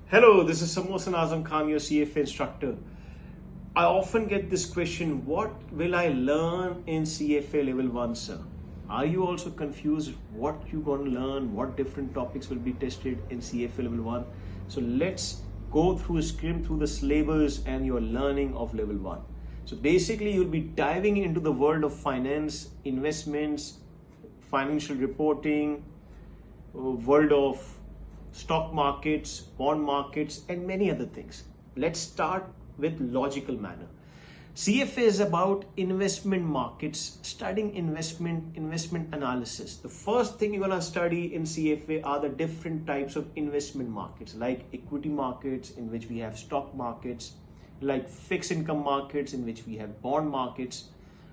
Hello, this is Mohsin Azam Khan, your CFA instructor. I often get this question, what will I learn in CFA Level 1, sir? Are you also confused what you're going to learn, what different topics will be tested in CFA Level 1? So let's go through, skim through the syllabus and your learning of Level 1. So basically you'll be diving into the world of finance, investments, financial reporting, world of stock markets, bond markets, and many other things. Let's start with logical manner. CFA is about investment markets, studying investment analysis. The first thing you're going to study in CFA are the different types of investment markets, like equity markets, in which we have stock markets, like fixed income markets, in which we have bond markets,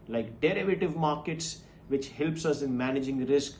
like derivative markets, which helps us in managing risk,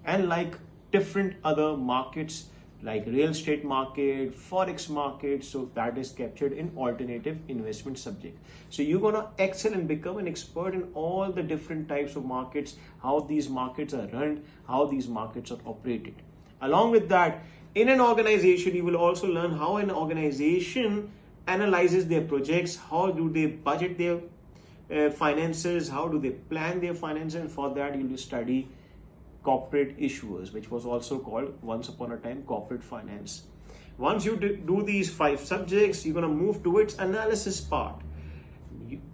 and like different other markets like real estate market, forex market. So that is captured in alternative investment subject. So you're gonna excel and become an expert in all the different types of markets, how these markets are run, how these markets are operated. Along with that, in an organization, you will also learn how an organization analyzes their projects, how do they budget their finances, how do they plan their finances, and for that you will study corporate issuers, which was also called once upon a time corporate finance. Once you do these 5 subjects, you're going to move towards analysis part.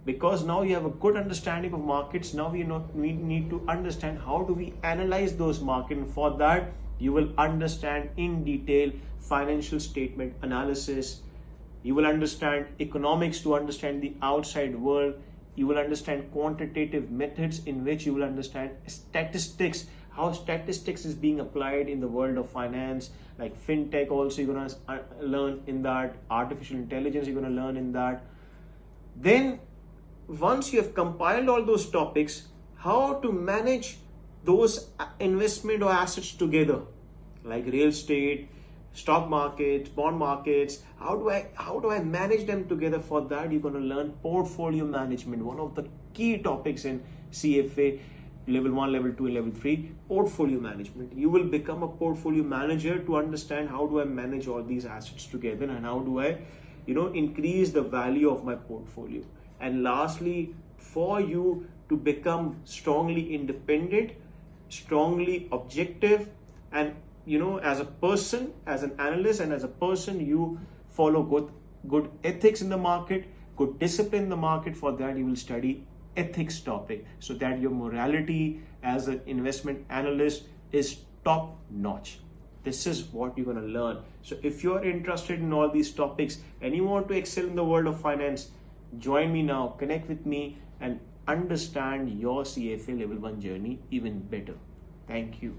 Because now you have a good understanding of markets, now we need to understand how do we analyze those markets, and for that you will understand in detail financial statement analysis. You will understand economics to understand the outside world. You will understand quantitative methods, in which you will understand statistics, how statistics is being applied in the world of finance, like fintech also you're going to learn in that, artificial intelligence you're going to learn in that. Then once you have compiled all those topics, how to manage those investment or assets together, like real estate, stock markets, bond markets, how do I manage them together? For that you're going to learn portfolio management, one of the key topics in CFA Level 1, Level 2, and Level 3, portfolio management. You will become a portfolio manager to understand how do I manage all these assets together, and how do I increase the value of my portfolio. And lastly, for you to become strongly independent, strongly objective, and as a person, as an analyst, and as a person, you follow good ethics in the market, good discipline in the market. For that you will study ethics topic, so that your morality as an investment analyst is top notch. This is what you're going to learn. So if you're interested in all these topics and you want to excel in the world of finance, join me now, connect with me, and understand your CFA Level 1 journey even better. Thank you.